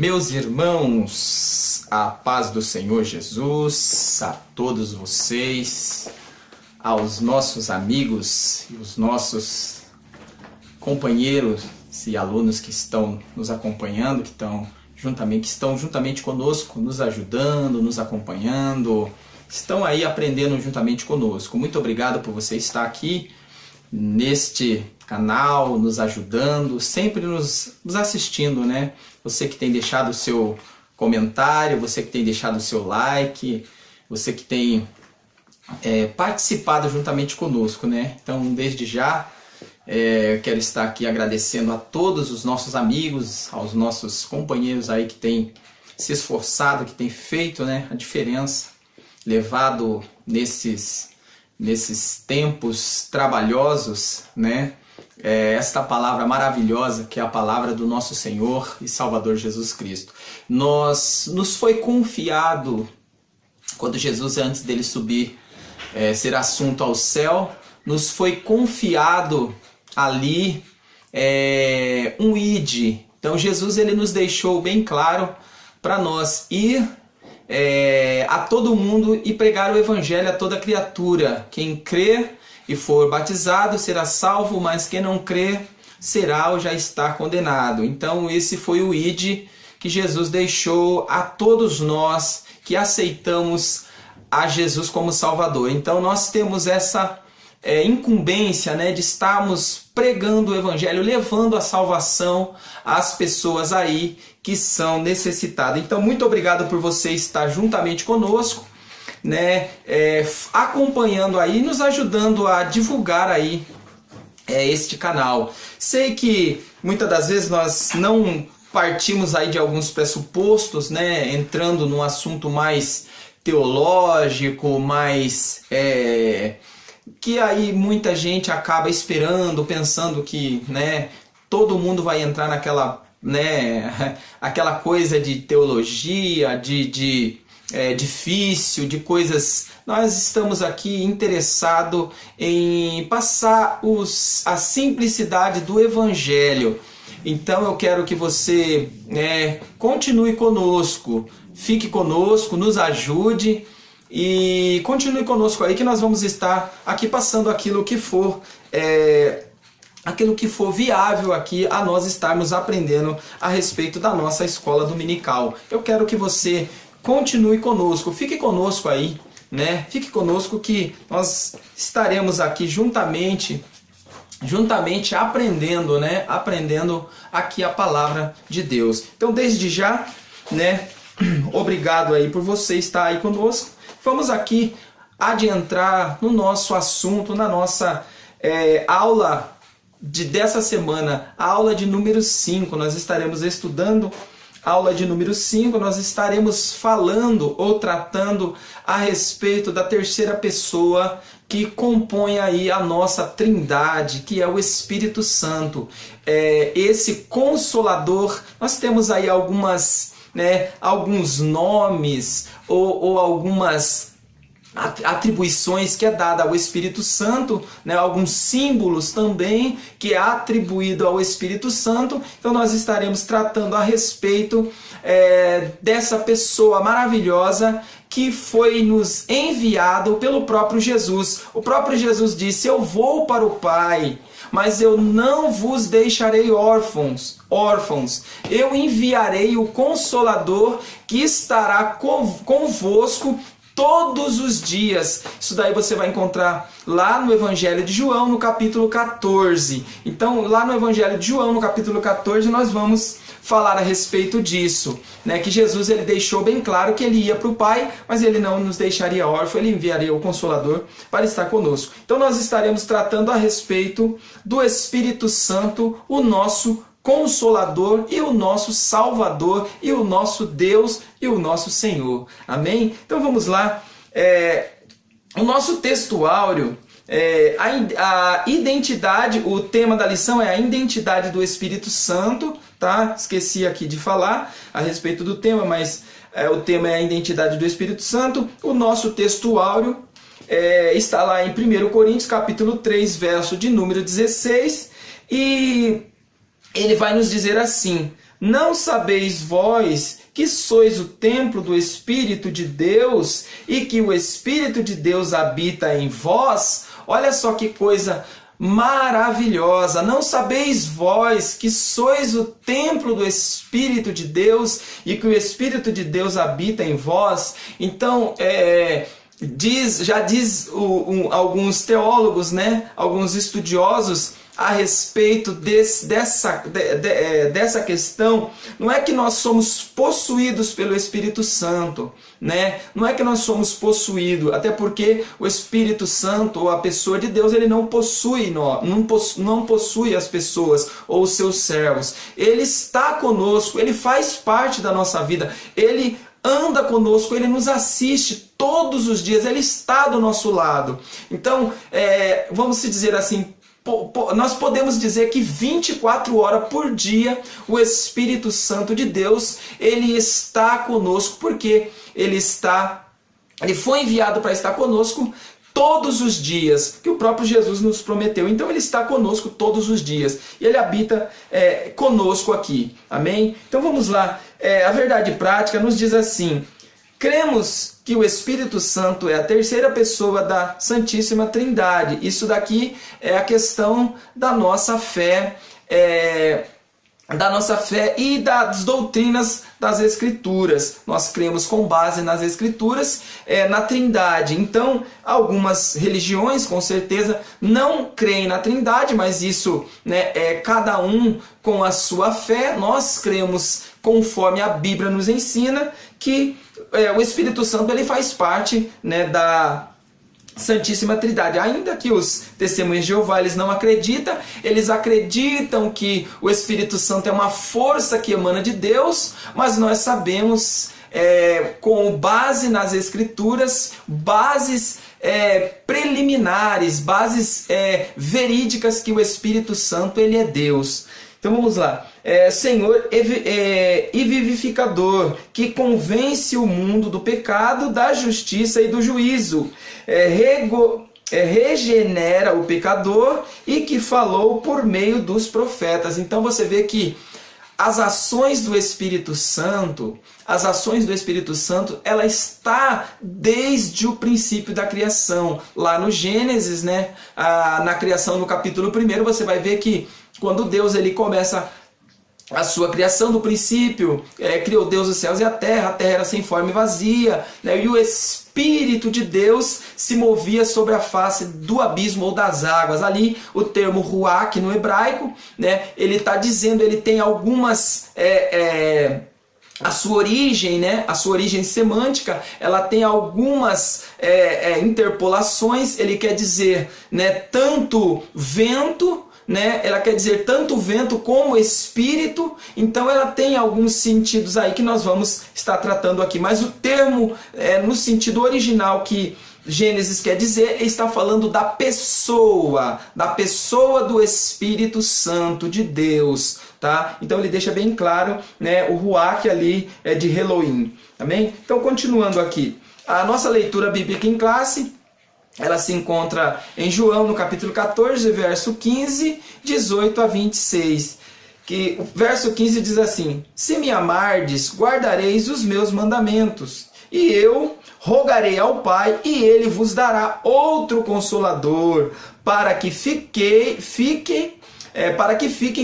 Meus irmãos, a paz do Senhor Jesus, a todos vocês, aos nossos amigos e os nossos companheiros e alunos que estão nos acompanhando, que estão juntamente conosco, nos ajudando, nos acompanhando, estão aí aprendendo juntamente conosco. Muito obrigado por você estar aqui neste canal, nos ajudando, sempre nos assistindo, né? Você que tem deixado o seu comentário, você que tem deixado o seu like, você que tem participado juntamente conosco, né? Então, desde já, quero estar aqui agradecendo a todos os nossos amigos, aos nossos companheiros aí que têm se esforçado, que têm feito, né, a diferença, levado nesses tempos trabalhosos, né? Esta palavra maravilhosa que é a palavra do nosso Senhor e Salvador Jesus Cristo. Nos foi confiado, quando Jesus, antes dele subir, ser assunto ao céu, nos foi confiado ali um ID. Então Jesus ele nos deixou bem claro para nós ir a todo mundo e pregar o evangelho a toda criatura. Quem crer e for batizado será salvo, mas quem não crer será ou já está condenado. Então esse foi o ID que Jesus deixou a todos nós que aceitamos a Jesus como Salvador. Então nós temos essa incumbência, né, de estarmos pregando o evangelho, levando a salvação às pessoas aí que são necessitadas. Então muito obrigado por você estar juntamente conosco, né, acompanhando aí, nos ajudando a divulgar aí este canal. Sei que muitas das vezes nós não partimos aí de alguns pressupostos, né, entrando num assunto mais teológico, mais que aí muita gente acaba esperando, pensando que, né, todo mundo vai entrar naquela, né, aquela coisa de teologia, difícil, de coisas. Nós estamos aqui interessados em passar a simplicidade do Evangelho. Então eu quero que você continue conosco, fique conosco, nos ajude e continue conosco aí, que nós vamos estar aqui passando aquilo que for viável aqui a nós estarmos aprendendo a respeito da nossa escola dominical. Eu quero que você continue conosco, fique conosco aí, né? Fique conosco que nós estaremos aqui juntamente aprendendo, né? Aprendendo aqui a palavra de Deus. Então, desde já, né? Obrigado aí por você estar aí conosco. Vamos aqui adentrar no nosso assunto, na nossa aula dessa semana, a aula de número 5. Nós estaremos estudando a aula de número 5, nós estaremos falando ou tratando a respeito da terceira pessoa que compõe aí a nossa trindade, que é o Espírito Santo. Esse Consolador, nós temos aí alguns nomes ou algumas atribuições que é dada ao Espírito Santo, né? Alguns símbolos também que é atribuído ao Espírito Santo. Então nós estaremos tratando a respeito dessa pessoa maravilhosa que foi nos enviado pelo próprio Jesus. O próprio Jesus disse: eu vou para o Pai, mas eu não vos deixarei órfãos. Eu enviarei o Consolador que estará convosco todos os dias. Isso daí você vai encontrar lá no Evangelho de João, no capítulo 14. Então, lá no Evangelho de João, no capítulo 14, nós vamos falar a respeito disso, né? Que Jesus ele deixou bem claro que ele ia para o Pai, mas ele não nos deixaria órfãos, ele enviaria o Consolador para estar conosco. Então, nós estaremos tratando a respeito do Espírito Santo, o nosso Consolador e o nosso Salvador e o nosso Deus e o nosso Senhor. Amém? Então vamos lá. O nosso textuário, a identidade, o tema da lição é a identidade do Espírito Santo, tá? Esqueci aqui de falar a respeito do tema, mas o tema é a identidade do Espírito Santo. O nosso textuário está lá em 1 Coríntios, capítulo 3, verso de número 16, e ele vai nos dizer assim: Não sabeis vós que sois o templo do Espírito de Deus e que o Espírito de Deus habita em vós? Olha só que coisa maravilhosa! Não sabeis vós que sois o templo do Espírito de Deus e que o Espírito de Deus habita em vós? Então, já diz alguns teólogos, né, alguns estudiosos a respeito dessa questão. Não é que nós somos possuídos pelo Espírito Santo, né? Não é que nós somos possuídos, até porque o Espírito Santo, ou a pessoa de Deus, ele não possui as pessoas ou os seus servos. Ele está conosco, ele faz parte da nossa vida, ele anda conosco, ele nos assiste todos os dias, ele está do nosso lado. Então, vamos dizer assim, nós podemos dizer que 24 horas por dia o Espírito Santo de Deus, ele está conosco, porque ele foi enviado para estar conosco todos os dias, que o próprio Jesus nos prometeu. Então ele está conosco todos os dias, e ele habita conosco aqui, amém? Então vamos lá, a verdade prática nos diz assim: cremos que o Espírito Santo é a terceira pessoa da Santíssima Trindade. Isso daqui é a questão da nossa fé, e das doutrinas das Escrituras. Nós cremos com base nas Escrituras, na Trindade. Então, algumas religiões, com certeza, não creem na Trindade, mas isso, né, cada um com a sua fé. Nós cremos conforme a Bíblia nos ensina que o Espírito Santo ele faz parte, né, da Santíssima Trindade. Ainda que os testemunhos de Jeová eles não acreditam, eles acreditam que o Espírito Santo é uma força que emana de Deus, mas nós sabemos, com base nas Escrituras, bases preliminares, bases verídicas, que o Espírito Santo ele é Deus. Então vamos lá. Senhor e vivificador, que convence o mundo do pecado, da justiça e do juízo. Regenera o pecador e que falou por meio dos profetas. Então você vê que as ações do Espírito Santo, ela está desde o princípio da criação. Lá no Gênesis, né, na criação, no capítulo 1, você vai ver que quando Deus ele começa a sua criação, do princípio, criou Deus os céus e a terra era sem forma e vazia, né? E o Espírito de Deus se movia sobre a face do abismo ou das águas. Ali o termo ruach no hebraico, né? Ele está dizendo, ele tem algumas... a sua origem, né? A sua origem semântica, ela tem algumas interpolações. Ele quer dizer, né, tanto vento, né? Ela quer dizer tanto vento como espírito. Então ela tem alguns sentidos aí que nós vamos estar tratando aqui, mas o termo no sentido original que Gênesis quer dizer, está falando da pessoa do Espírito Santo de Deus, tá? Então ele deixa bem claro, né, o ruach ali é de Elohim, amém? Então continuando aqui, a nossa leitura bíblica em classe, ela se encontra em João, no capítulo 14, verso 15, 18 a 26. Que o verso 15 diz assim: se me amardes, guardareis os meus mandamentos, e eu rogarei ao Pai, e ele vos dará outro Consolador, para que fiquem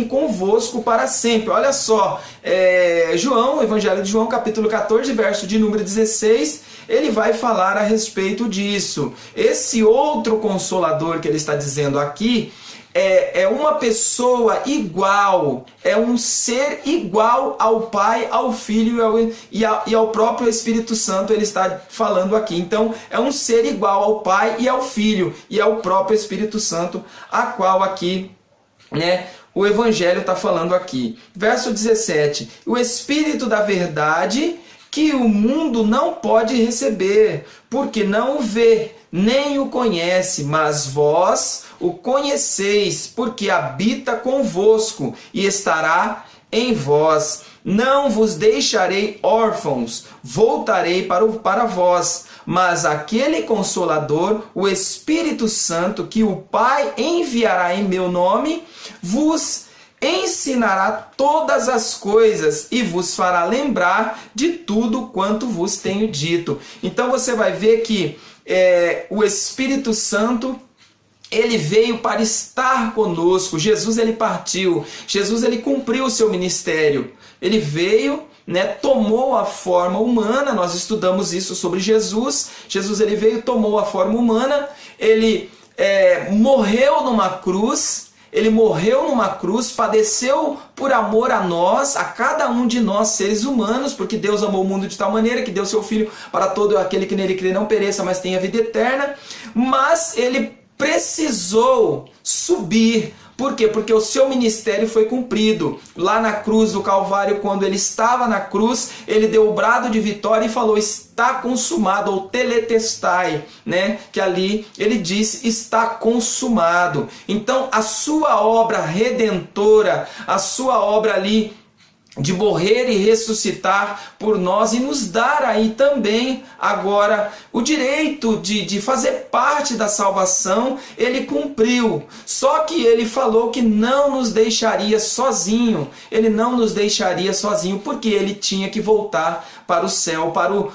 convosco para sempre. Olha só, João, Evangelho de João, capítulo 14, verso de número 16, ele vai falar a respeito disso. Esse outro Consolador que ele está dizendo aqui é uma pessoa igual, é um ser igual ao Pai, ao Filho e ao próprio Espírito Santo. Ele está falando aqui. Então é um ser igual ao Pai e ao Filho e ao próprio Espírito Santo, a qual aqui, né, o Evangelho está falando aqui. Verso 17: o Espírito da verdade, que o mundo não pode receber, porque não o vê, nem o conhece, mas vós o conheceis, porque habita convosco e estará em vós. Não vos deixarei órfãos, voltarei para vós. Mas aquele Consolador, o Espírito Santo, que o Pai enviará em meu nome, vos ensinará todas as coisas e vos fará lembrar de tudo quanto vos tenho dito. Então você vai ver que o Espírito Santo, ele veio para estar conosco. Jesus, ele partiu. Jesus, ele cumpriu o seu ministério. Ele veio, tomou a forma humana. Nós estudamos isso sobre Jesus. Jesus, ele veio, tomou a forma humana. Ele morreu numa cruz. Ele morreu numa cruz, padeceu por amor a nós, a cada um de nós seres humanos, porque Deus amou o mundo de tal maneira que deu seu Filho para todo aquele que nele crê não pereça, mas tenha vida eterna. Mas ele precisou subir. Por quê? Porque o seu ministério foi cumprido. Lá na cruz do Calvário, quando ele estava na cruz, ele deu o brado de vitória e falou: está consumado, ou teletestai, que ali ele disse: está consumado. Então a sua obra redentora, a sua obra ali de morrer e ressuscitar por nós e nos dar aí também agora o direito de fazer parte da salvação, ele cumpriu. Só que ele falou que não nos deixaria sozinho. Ele não nos deixaria sozinho, porque ele tinha que voltar para o céu, para o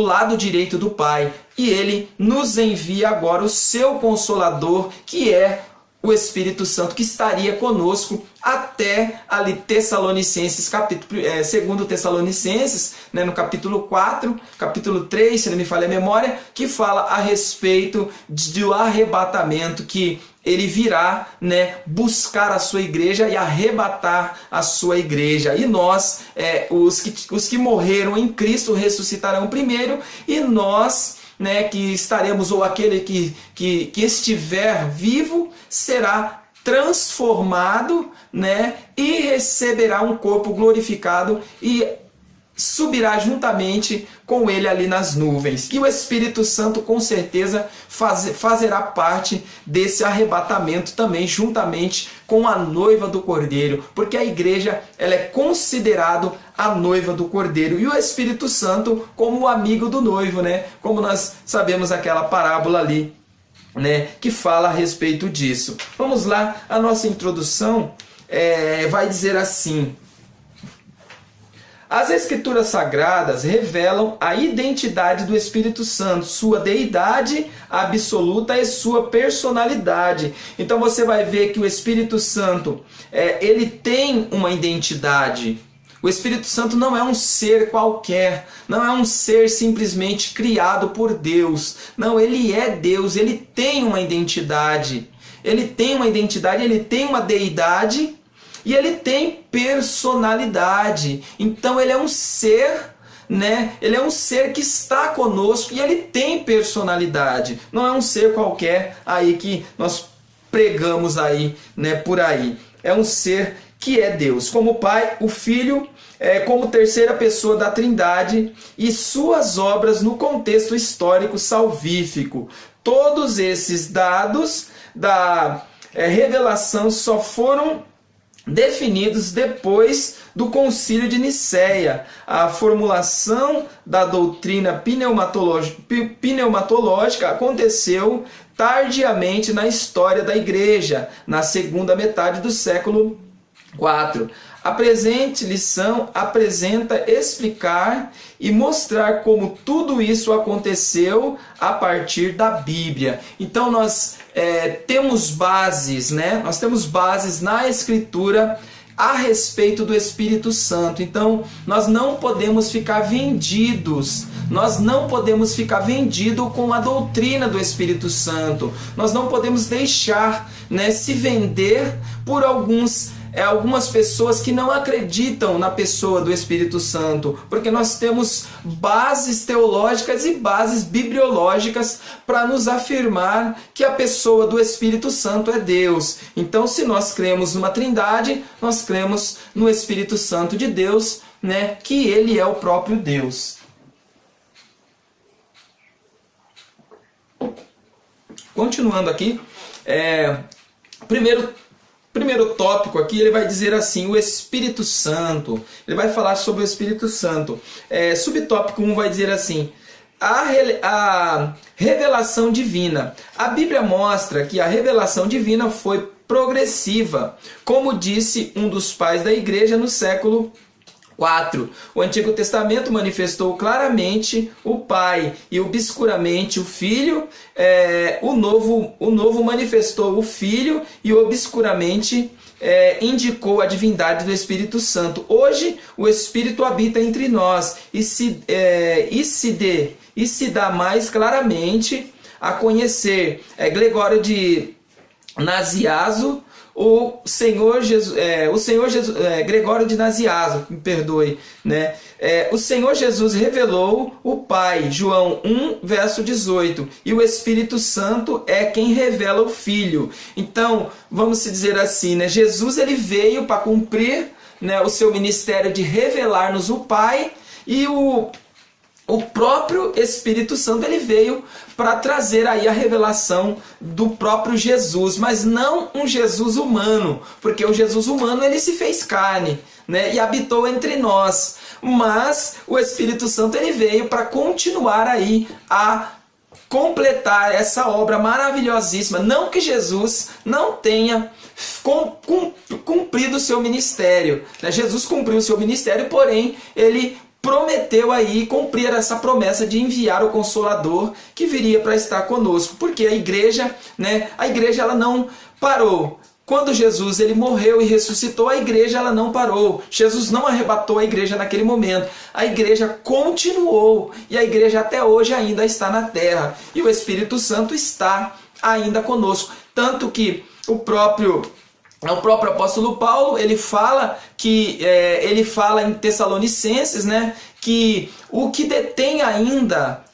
lado direito do Pai. E ele nos envia agora o seu Consolador, que é o Espírito Santo, que estaria conosco até ali Tessalonicenses, 2 Tessalonicenses, no capítulo 4, capítulo 3, se não me falha a memória, que fala a respeito do arrebatamento, que ele virá buscar a sua igreja e arrebatar a sua igreja. E nós, os que morreram em Cristo, ressuscitarão primeiro, e nós, que estaremos, ou aquele que estiver vivo, será transformado, e receberá um corpo glorificado e subirá juntamente com ele ali nas nuvens. E o Espírito Santo com certeza fazerá parte desse arrebatamento também, juntamente com a noiva do Cordeiro, porque a igreja, ela é considerada a noiva do Cordeiro, e o Espírito Santo como o amigo do noivo, como nós sabemos aquela parábola ali, que fala a respeito disso. Vamos lá, a nossa introdução vai dizer assim: as Escrituras Sagradas revelam a identidade do Espírito Santo, sua deidade absoluta e sua personalidade. Então você vai ver que o Espírito Santo, ele tem uma identidade. O Espírito Santo não é um ser qualquer, não é um ser simplesmente criado por Deus. Não, ele é Deus, ele tem uma identidade. Ele tem uma identidade, ele tem uma deidade e ele tem personalidade. Então ele é um ser, ele é um ser que está conosco e ele tem personalidade. Não é um ser qualquer aí que nós pregamos aí, por aí. É um ser que é Deus, como Pai, o Filho, como terceira pessoa da Trindade, e suas obras no contexto histórico salvífico. Todos esses dados da revelação só foram definidos depois do Concílio de Nicéia. A formulação da doutrina pneumatológica aconteceu tardiamente na história da Igreja, na segunda metade do século IV. A presente lição apresenta explicar e mostrar como tudo isso aconteceu a partir da Bíblia. Então nós temos bases, nós temos bases na Escritura a respeito do Espírito Santo. Então nós não podemos ficar vendidos. Nós não podemos ficar vendidos com a doutrina do Espírito Santo. Nós não podemos deixar se vender por algumas pessoas que não acreditam na pessoa do Espírito Santo, porque nós temos bases teológicas e bases bibliológicas para nos afirmar que a pessoa do Espírito Santo é Deus. Então, se nós cremos numa Trindade, nós cremos no Espírito Santo de Deus, que ele é o próprio Deus. Continuando aqui, primeiro tópico aqui, ele vai dizer assim, o Espírito Santo. Ele vai falar sobre o Espírito Santo. Subtópico 1 vai dizer assim, a revelação divina. A Bíblia mostra que a revelação divina foi progressiva, como disse um dos pais da igreja no século 4. O Antigo Testamento manifestou claramente o Pai e obscuramente o Filho. O Novo manifestou o Filho e obscuramente indicou a divindade do Espírito Santo. Hoje o Espírito habita entre nós e se dá mais claramente a conhecer. Gregório de Naziaso, Gregório de Naziaso, me perdoe, né? O Senhor Jesus revelou o Pai, João 1, verso 18, e o Espírito Santo é quem revela o Filho. Então, vamos dizer assim, né? Jesus ele veio para cumprir, né, o seu ministério de revelar-nos o Pai, e o próprio Espírito Santo ele veio para trazer aí a revelação do próprio Jesus, mas não um Jesus humano, porque o Jesus humano ele se fez carne, né, e habitou entre nós, mas o Espírito Santo ele veio para continuar aí a completar essa obra maravilhosíssima. Não que Jesus não tenha cumprido o seu ministério, né? Jesus cumpriu o seu ministério, porém ele prometeu aí cumprir essa promessa de enviar o Consolador que viria para estar conosco, porque a igreja, né, ela não parou. Quando Jesus ele morreu e ressuscitou, a igreja ela não parou. Jesus não arrebatou a igreja naquele momento. A igreja continuou e a igreja até hoje ainda está na terra. E o Espírito Santo está ainda conosco. Tanto que o próprio apóstolo Paulo, ele fala em Tessalonicenses, né, que o que detém ainda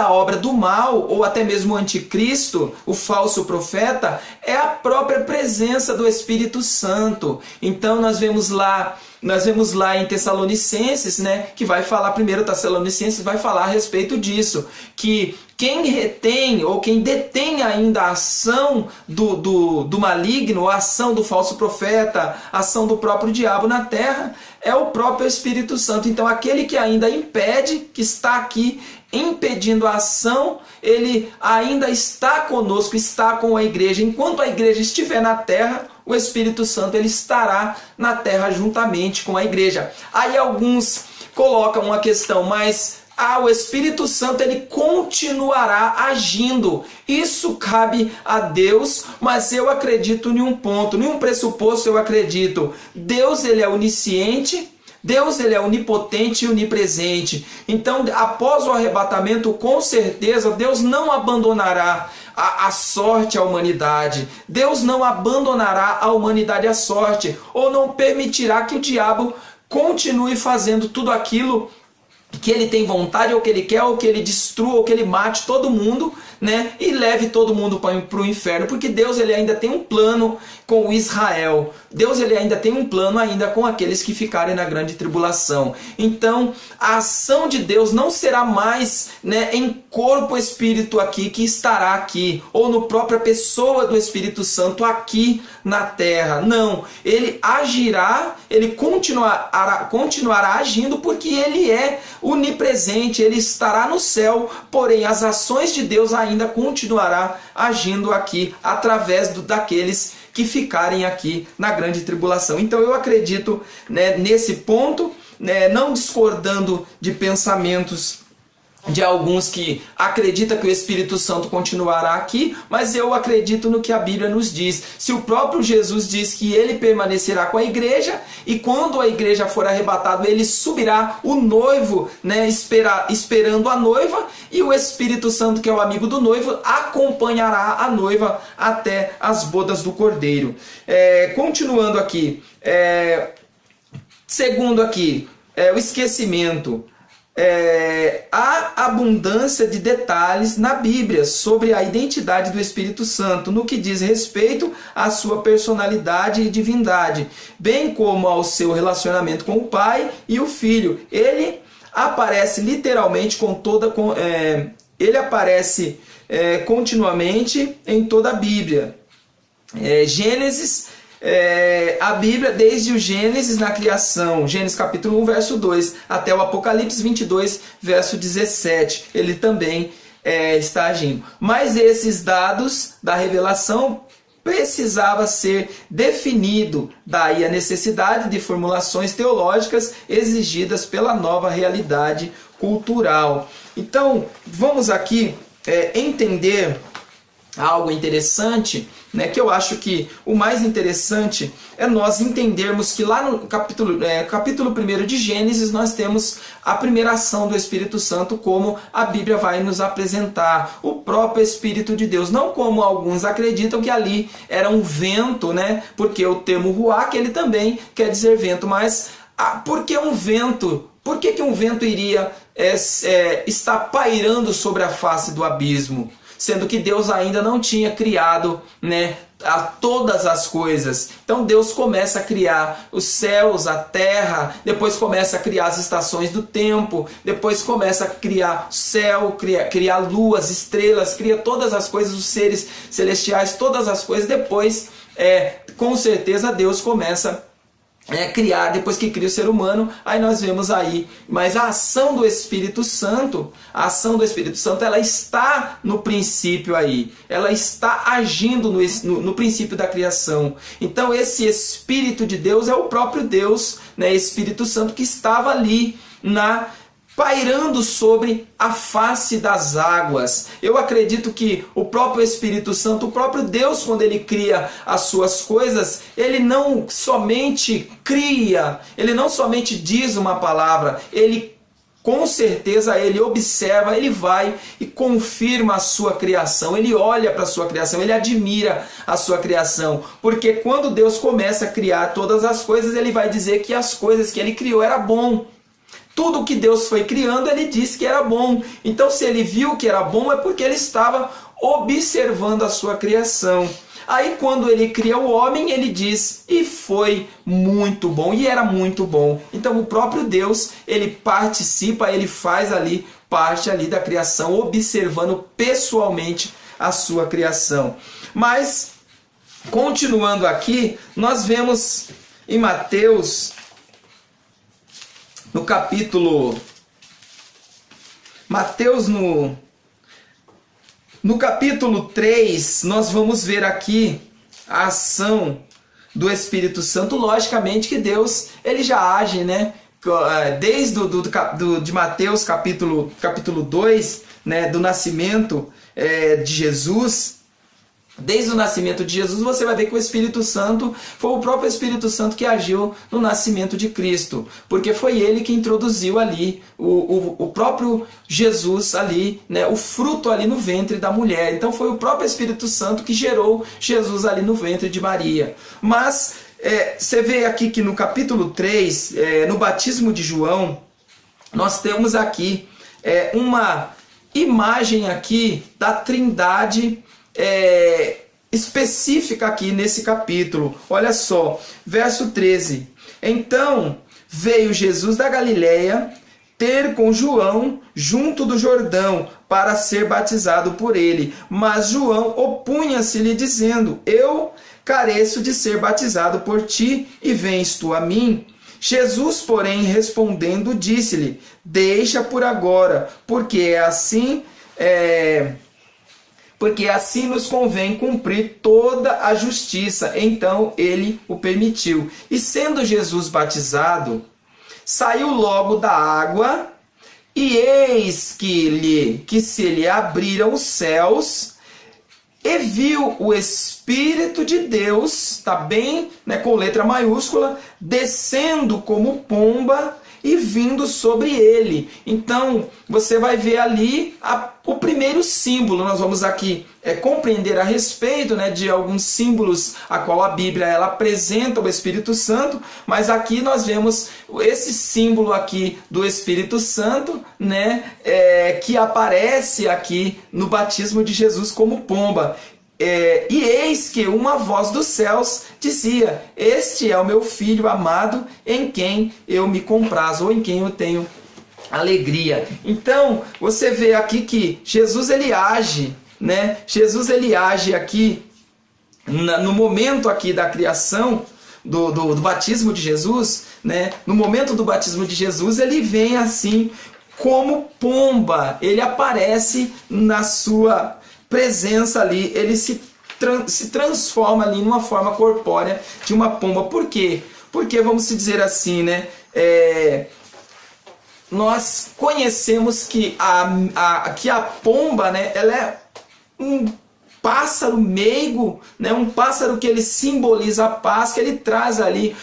a obra do mal, ou até mesmo o anticristo, o falso profeta, é a própria presença do Espírito Santo. Então nós vemos lá em Tessalonicenses, né, que vai falar, 1 Tessalonicenses vai falar a respeito disso, que quem retém ou quem detém ainda a ação do maligno, a ação do falso profeta, a ação do próprio diabo na terra, é o próprio Espírito Santo. Então aquele que ainda impede, que está aqui impedindo a ação, ele ainda está conosco, está com a igreja. Enquanto a igreja estiver na terra, o Espírito Santo ele estará na terra juntamente com a igreja. Aí alguns colocam uma questão, mas o Espírito Santo ele continuará agindo. Isso cabe a Deus, mas eu acredito em um ponto, em um pressuposto eu acredito. Deus ele é onisciente, Deus ele é onipotente e onipresente. Então, após o arrebatamento, com certeza, Deus não abandonará a sorte à humanidade. Deus não abandonará a humanidade à sorte, ou não permitirá que o diabo continue fazendo tudo aquilo que ele tem vontade, ou que ele quer, ou que ele destrua, ou que ele mate todo mundo, né, e leve todo mundo para o inferno, porque Deus ele ainda tem um plano com o Israel. Deus ele ainda tem um plano ainda com aqueles que ficarem na grande tribulação. Então, a ação de Deus não será mais, né, em corpo espírito aqui, que estará aqui, ou no própria pessoa do Espírito Santo aqui na terra. Não, ele agirá, ele continuará agindo, porque ele é onipresente, ele estará no céu, porém as ações de Deus ainda continuará agindo aqui, através daqueles que ficarem aqui na grande tribulação. Então eu acredito, né, nesse ponto, né, não discordando de pensamentos de alguns que acreditam que o Espírito Santo continuará aqui, mas eu acredito no que a Bíblia nos diz. Se o próprio Jesus diz que ele permanecerá com a igreja, e quando a igreja for arrebatada, ele subirá, o noivo, né, esperando a noiva, e o Espírito Santo, que é o amigo do noivo, acompanhará a noiva até as bodas do Cordeiro. Continuando aqui, segundo aqui, o esquecimento. Há abundância de detalhes na Bíblia sobre a identidade do Espírito Santo, no que diz respeito à sua personalidade e divindade, bem como ao seu relacionamento com o Pai e o Filho. Ele aparece literalmente ele aparece continuamente em toda a Bíblia. A Bíblia, desde o Gênesis na criação, Gênesis capítulo 1, verso 2, até o Apocalipse 22, verso 17, ele também está agindo. Mas esses dados da revelação precisava ser definido, daí a necessidade de formulações teológicas exigidas pela nova realidade cultural. Então, vamos aqui entender algo interessante, né, que eu acho que o mais interessante é nós entendermos que lá no capítulo 1 de Gênesis nós temos a primeira ação do Espírito Santo, como a Bíblia vai nos apresentar, o próprio Espírito de Deus, não como alguns acreditam que ali era um vento, né, porque o termo ruach ele também quer dizer vento, mas por que um vento? Por que um vento iria estar pairando sobre a face do abismo? Sendo que Deus ainda não tinha criado, né, todas as coisas. Então Deus começa a criar os céus, a terra, depois começa a criar as estações do tempo, depois começa a criar o céu, criar a lua, as estrelas, cria todas as coisas, os seres celestiais, todas as coisas. Depois, com certeza, Deus começa criar, depois que cria o ser humano, aí nós vemos aí, mas a ação do Espírito Santo, ela está no princípio aí, ela está agindo no princípio da criação. Então esse Espírito de Deus é o próprio Deus, né, Espírito Santo, que estava ali pairando sobre a face das águas. Eu acredito que o próprio Espírito Santo, o próprio Deus, quando ele cria as suas coisas, ele não somente cria, ele não somente diz uma palavra, ele com certeza ele observa, ele vai e confirma a sua criação, ele olha para a sua criação, ele admira a sua criação, porque quando Deus começa a criar todas as coisas, ele vai dizer que as coisas que ele criou era bom. Tudo que Deus foi criando, ele disse que era bom. Então, se ele viu que era bom, é porque ele estava observando a sua criação. Aí, quando ele cria o homem, ele diz, e foi muito bom, e era muito bom. Então, o próprio Deus, ele participa, ele faz ali parte ali da criação, observando pessoalmente a sua criação. Mas, continuando aqui, nós vemos em Mateus, no capítulo no capítulo 3, nós vamos ver aqui a ação do Espírito Santo. Logicamente que Deus ele já age, né? Desde de Mateus capítulo 2, né? Do nascimento de Jesus. Desde o nascimento de Jesus, você vai ver que o Espírito Santo foi o próprio Espírito Santo que agiu no nascimento de Cristo, porque foi ele que introduziu ali o próprio Jesus ali, né, o fruto ali no ventre da mulher. Então foi o próprio Espírito Santo que gerou Jesus ali no ventre de Maria. Mas você vê aqui que no capítulo 3, no batismo de João, nós temos aqui uma imagem aqui da Trindade específica aqui nesse capítulo. Olha só, verso 13. Então veio Jesus da Galileia ter com João junto do Jordão para ser batizado por ele. Mas João opunha-se-lhe dizendo, eu careço de ser batizado por ti, e vens tu a mim? Jesus, porém, respondendo, disse-lhe, deixa por agora, porque assim nos convém cumprir toda a justiça. Então ele o permitiu. E sendo Jesus batizado, saiu logo da água, e eis que se lhe abriram os céus, e viu o Espírito de Deus, tá bem, né, com letra maiúscula, descendo como pomba e vindo sobre ele. Então você vai ver ali o primeiro símbolo. Nós vamos aqui compreender a respeito, né, de alguns símbolos a qual a Bíblia ela apresenta o Espírito Santo, mas aqui nós vemos esse símbolo aqui do Espírito Santo, né, que aparece aqui no batismo de Jesus como pomba. E eis que uma voz dos céus dizia, este é o meu filho amado, em quem eu me comprazo, ou em quem eu tenho alegria. Então você vê aqui que Jesus ele age, né? Jesus ele age aqui no momento aqui da criação do batismo de Jesus, né? No momento do batismo de Jesus ele vem assim como pomba, ele aparece na sua presença ali, ele se se transforma ali numa forma corpórea de uma pomba. Por quê? Porque, vamos dizer assim, né? Nós conhecemos que a pomba, né, ela é um pássaro meigo, né, um pássaro que ele simboliza a paz, que ele traz ali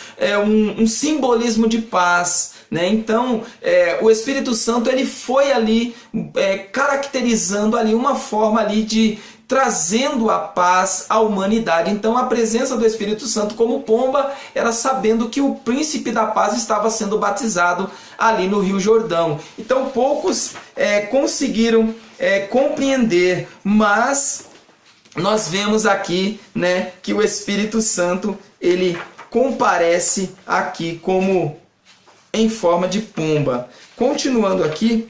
um simbolismo de paz, né? Então o Espírito Santo ele foi ali caracterizando ali uma forma ali de trazendo a paz à humanidade. Então a presença do Espírito Santo como pomba era sabendo que o príncipe da paz estava sendo batizado ali no Rio Jordão. Então poucos conseguiram compreender, mas nós vemos aqui, né, que o Espírito Santo ele comparece aqui como em forma de pomba. Continuando aqui,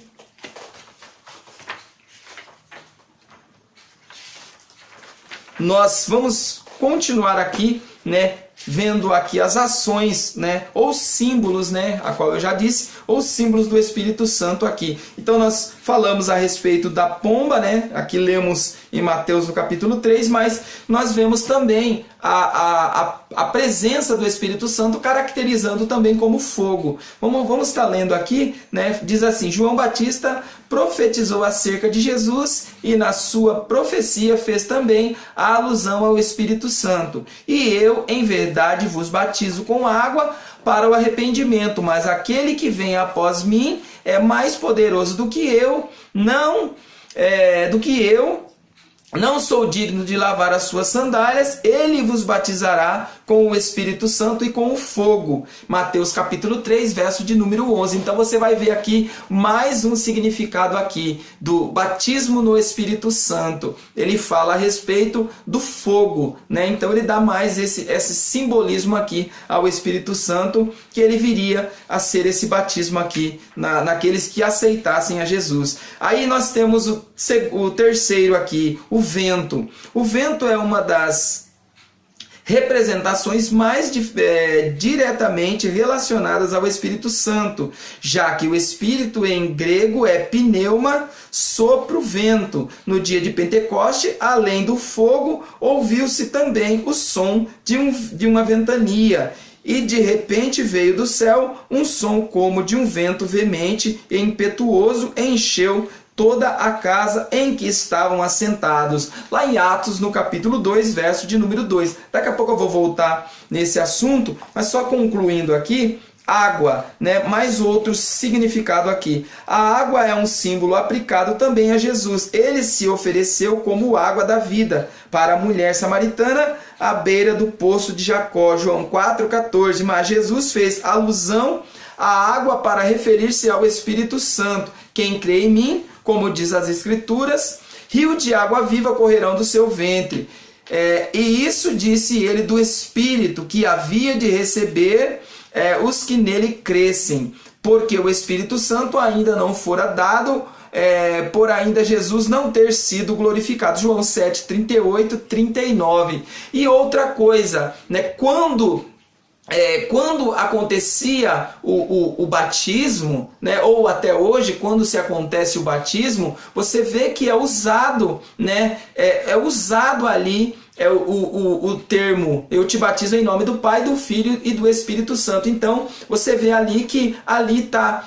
nós vamos continuar aqui, né, vendo aqui as ações, né, ou símbolos, né, a qual eu já disse, ou símbolos do Espírito Santo aqui. Então nós falamos a respeito da pomba, né, aqui lemos em Mateus no capítulo 3, mas nós vemos também a presença do Espírito Santo caracterizando também como fogo. Vamos estar lendo aqui, né, diz assim: João Batista profetizou acerca de Jesus e na sua profecia fez também a alusão ao Espírito Santo. E eu, em verdade, vos batizo com água para o arrependimento, mas aquele que vem após mim é mais poderoso do que eu, não sou digno de lavar as suas sandálias, ele vos batizará com o Espírito Santo e com o fogo. Mateus capítulo 3, verso de número 11. Então você vai ver aqui mais um significado aqui do batismo no Espírito Santo. Ele fala a respeito do fogo, né? Então ele dá mais esse simbolismo aqui ao Espírito Santo, que ele viria a ser esse batismo aqui naqueles que aceitassem a Jesus. Aí nós temos o terceiro aqui, o vento. O vento é uma das representações mais diretamente relacionadas ao Espírito Santo, já que o Espírito em grego é pneuma, sopro, vento. No dia de Pentecoste, além do fogo, ouviu-se também o som de uma ventania. E de repente veio do céu um som como de um vento veemente e impetuoso, encheu toda a casa em que estavam assentados. Lá em Atos, no capítulo 2, verso de número 2. Daqui a pouco eu vou voltar nesse assunto, mas só concluindo aqui, água, né? Mais outro significado aqui. A água é um símbolo aplicado também a Jesus. Ele se ofereceu como água da vida para a mulher samaritana à beira do poço de Jacó. João 4,14. Mas Jesus fez alusão à água para referir-se ao Espírito Santo. Quem crê em mim, como diz as Escrituras, rio de água viva correrão do seu ventre. E isso disse ele do Espírito que havia de receber os que nele crescem, porque o Espírito Santo ainda não fora dado, por ainda Jesus não ter sido glorificado. João 7, 38, 39. E outra coisa, né, quando acontecia o batismo, né, ou até hoje, quando se acontece o batismo, você vê que é usado, né, usado ali o termo, eu te batizo em nome do Pai, do Filho e do Espírito Santo. Então você vê ali que ali está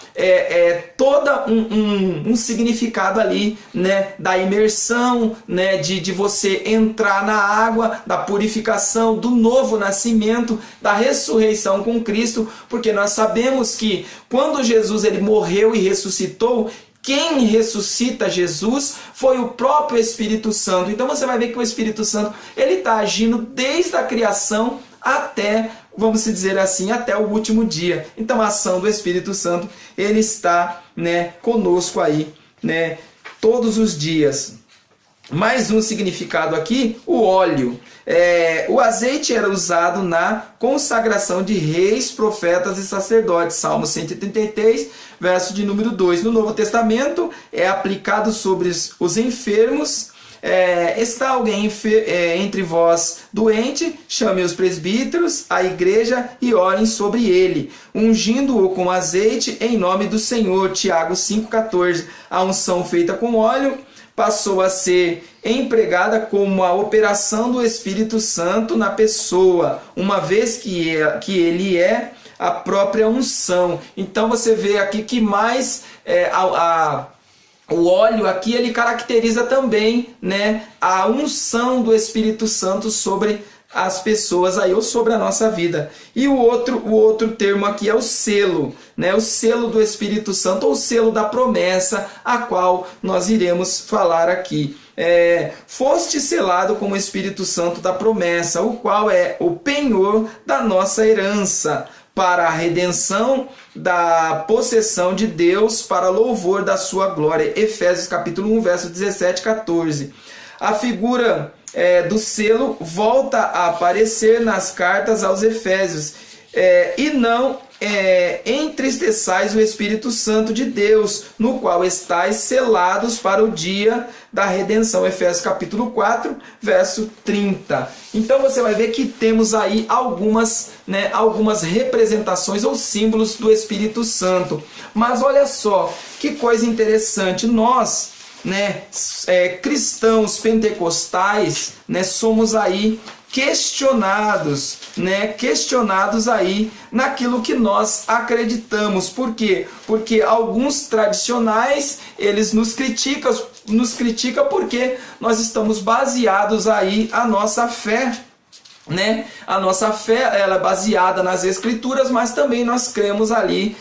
todo um significado ali, né, da imersão, né, de você entrar na água, da purificação, do novo nascimento, da ressurreição com Cristo, porque nós sabemos que quando Jesus ele morreu e ressuscitou, quem ressuscita Jesus foi o próprio Espírito Santo. Então você vai ver que o Espírito Santo ele está agindo desde a criação até, vamos dizer assim, até o último dia. Então a ação do Espírito Santo ele está, né, conosco aí, né, todos os dias. Mais um significado aqui, o óleo. O azeite era usado na consagração de reis, profetas e sacerdotes. Salmo 133, verso de número 2. No Novo Testamento é aplicado sobre os enfermos. Está alguém entre vós doente, chame os presbíteros, a igreja e orem sobre ele, ungindo-o com azeite em nome do Senhor. Tiago 5,14. A unção feita com óleo passou a ser empregada como a operação do Espírito Santo na pessoa, uma vez que ele é a própria unção. Então você vê aqui que mais o óleo aqui ele caracteriza também, né, a unção do Espírito Santo sobre as pessoas aí, ou sobre a nossa vida. E o outro termo aqui é o selo, né? O selo do Espírito Santo, ou o selo da promessa, a qual nós iremos falar aqui. Foste selado com o Espírito Santo da promessa, o qual é o penhor da nossa herança, para a redenção da possessão de Deus, para louvor da sua glória. Efésios capítulo 1, verso 17 e 14. A figura do selo volta a aparecer nas cartas aos Efésios. E não entristeçais o Espírito Santo de Deus, no qual estáis selados para o dia da redenção. Efésios capítulo 4, verso 30. Então você vai ver que temos aí algumas representações ou símbolos do Espírito Santo. Mas olha só, que coisa interessante, nós, cristãos pentecostais, somos aí questionados aí naquilo que nós acreditamos. Por quê? Porque alguns tradicionais, eles nos criticam porque nós estamos baseados aí a nossa fé. A nossa fé ela é baseada nas Escrituras, mas também nós cremos ali,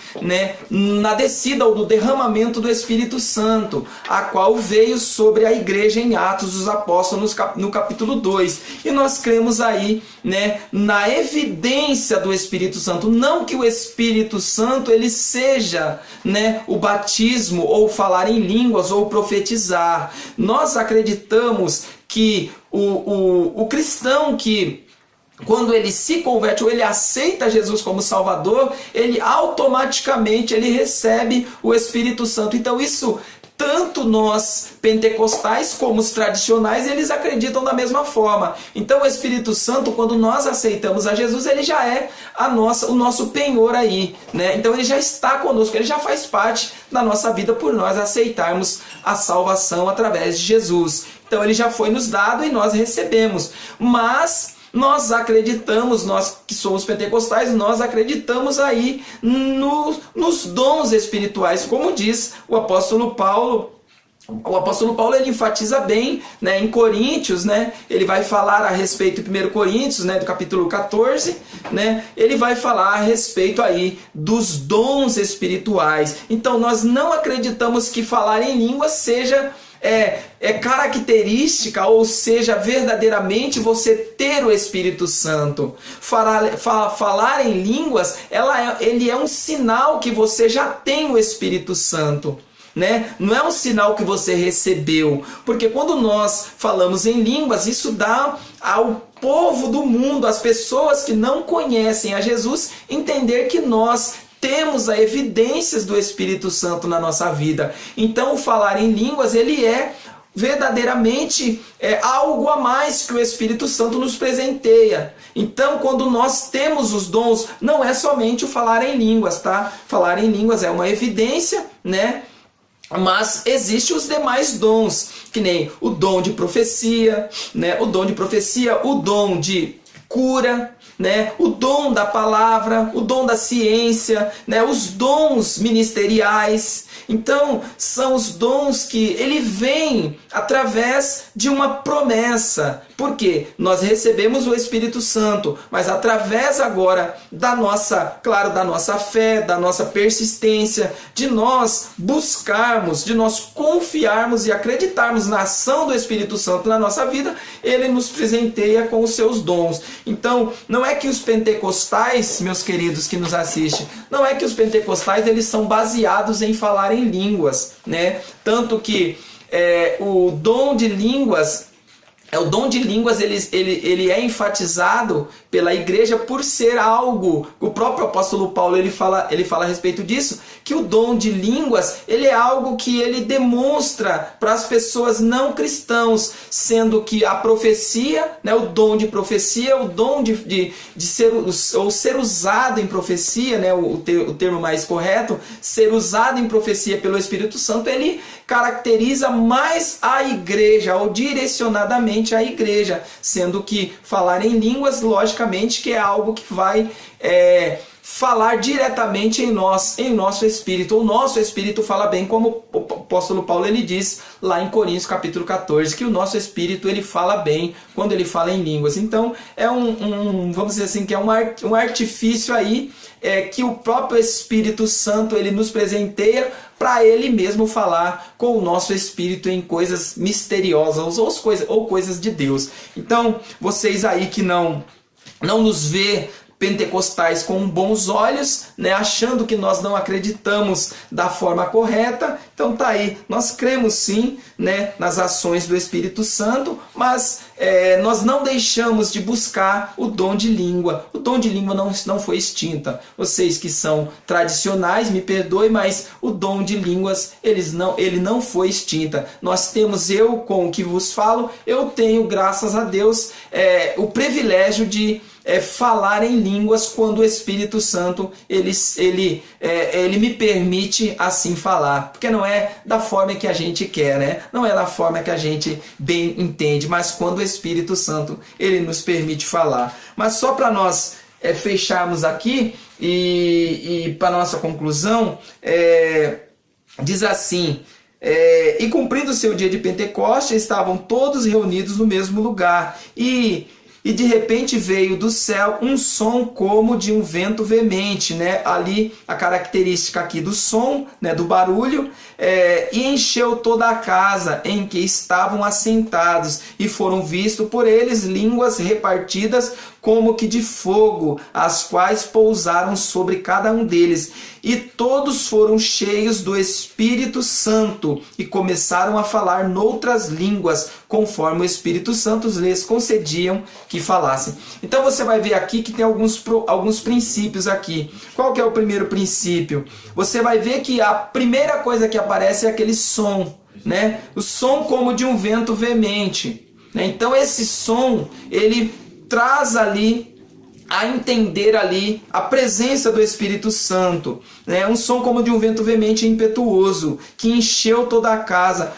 na descida ou no derramamento do Espírito Santo, a qual veio sobre a igreja em Atos dos Apóstolos, no capítulo 2. E nós cremos aí, na evidência do Espírito Santo. Não que o Espírito Santo ele seja, o batismo, ou falar em línguas, ou profetizar. Nós acreditamos que o cristão que, quando ele se converte ou ele aceita Jesus como Salvador, ele automaticamente ele recebe o Espírito Santo. Então isso, tanto nós pentecostais como os tradicionais, eles acreditam da mesma forma. Então o Espírito Santo, quando nós aceitamos a Jesus, ele já é o nosso penhor aí, Então ele já está conosco, ele já faz parte da nossa vida por nós aceitarmos a salvação através de Jesus. Então ele já foi nos dado e nós recebemos. Mas nós acreditamos, nós que somos pentecostais, nós acreditamos aí nos dons espirituais, como diz o apóstolo Paulo. O apóstolo Paulo ele enfatiza bem, em Coríntios, ele vai falar a respeito, em 1 Coríntios, do capítulo 14, ele vai falar a respeito aí dos dons espirituais. Então nós não acreditamos que falar em língua seja característica, ou seja, verdadeiramente você ter o Espírito Santo. Falar em línguas, ele é um sinal que você já tem o Espírito Santo. Não é um sinal que você recebeu, porque quando nós falamos em línguas, isso dá ao povo do mundo, às pessoas que não conhecem a Jesus, entender que nós temos as evidências do Espírito Santo na nossa vida. Então o falar em línguas, ele é verdadeiramente algo a mais que o Espírito Santo nos presenteia. Então quando nós temos os dons, não é somente o falar em línguas, tá? Falar em línguas é uma evidência, mas existem os demais dons, que nem o dom de profecia, o dom de cura, o dom da palavra, o dom da ciência, os dons ministeriais. Então, são os dons que ele vem através de uma promessa. Por quê? Nós recebemos o Espírito Santo, mas através agora da nossa fé, da nossa persistência, de nós buscarmos, de nós confiarmos e acreditarmos na ação do Espírito Santo na nossa vida, ele nos presenteia com os seus dons. Então, não é que os pentecostais, meus queridos que nos assistem, não é que os pentecostais eles são baseados em falar em línguas, Tanto que o dom de línguas o dom de línguas, ele é enfatizado pela igreja por ser algo, o próprio apóstolo Paulo ele fala a respeito disso, que o dom de línguas ele é algo que ele demonstra para as pessoas não cristãos, sendo que a profecia, né, o dom de profecia, o dom de ser, ou ser usado em profecia, né, o termo mais correto, ser usado em profecia pelo Espírito Santo, ele caracteriza mais a igreja, ou direcionadamente a igreja, sendo que falar em línguas, logicamente, que é algo que vai falar diretamente em nosso espírito. O nosso espírito fala bem, como o apóstolo Paulo ele diz lá em Coríntios capítulo 14, que o nosso espírito ele fala bem quando ele fala em línguas. Então é vamos dizer assim, que é um artifício aí que o próprio Espírito Santo ele nos presenteia para ele mesmo falar com o nosso espírito em coisas misteriosas ou coisas de Deus. Então, vocês aí que não nos vê pentecostais com bons olhos, né, achando que nós não acreditamos da forma correta, então tá aí, nós cremos sim, né, nas ações do Espírito Santo, mas nós não deixamos de buscar o dom de língua. O dom de língua não foi extinta. Vocês que são tradicionais, me perdoem, mas o dom de línguas ele não foi extinta. Nós temos, eu com o que vos falo, eu tenho, graças a Deus, o privilégio de falar em línguas quando o Espírito Santo ele me permite assim falar, porque não é da forma que a gente quer, né? Não é da forma que a gente bem entende, mas quando o Espírito Santo ele nos permite falar. Mas só para nós fecharmos aqui e para nossa conclusão, diz assim: e cumprindo o seu dia de Pentecostes, estavam todos reunidos no mesmo lugar, e de repente veio do céu um som como de um vento veemente, né? Ali a característica aqui do som, né? Do barulho, e encheu toda a casa em que estavam assentados, e foram vistos por eles línguas repartidas como que de fogo, as quais pousaram sobre cada um deles. E todos foram cheios do Espírito Santo e começaram a falar noutras línguas, conforme o Espírito Santo lhes concediam que falassem. Então você vai ver aqui que tem alguns princípios aqui. Qual que é o primeiro princípio? Você vai ver que a primeira coisa que aparece é aquele som, né? O som como de um vento veemente, né? Então esse som, ele traz ali a entender ali a presença do Espírito Santo, né? Um som como de um vento veemente e impetuoso, que encheu toda a casa.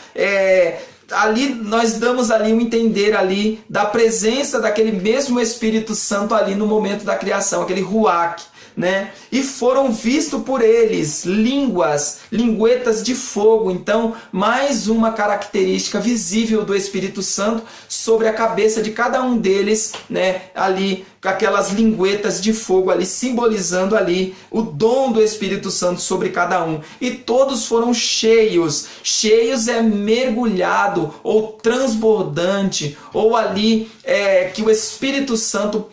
Ali nós damos ali um entender ali da presença daquele mesmo Espírito Santo ali no momento da criação, aquele ruach, né? E foram vistos por eles linguetas de fogo. Então, mais uma característica visível do Espírito Santo sobre a cabeça de cada um deles, né? Ali, com aquelas linguetas de fogo ali, simbolizando ali o dom do Espírito Santo sobre cada um. E todos foram cheios. Cheios é mergulhado, ou transbordante, ou ali que o Espírito Santo,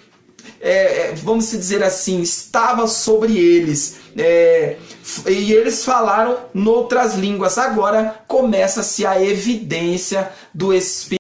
vamos dizer assim, estava sobre eles, e eles falaram noutras línguas. Agora começa-se a evidência do Espírito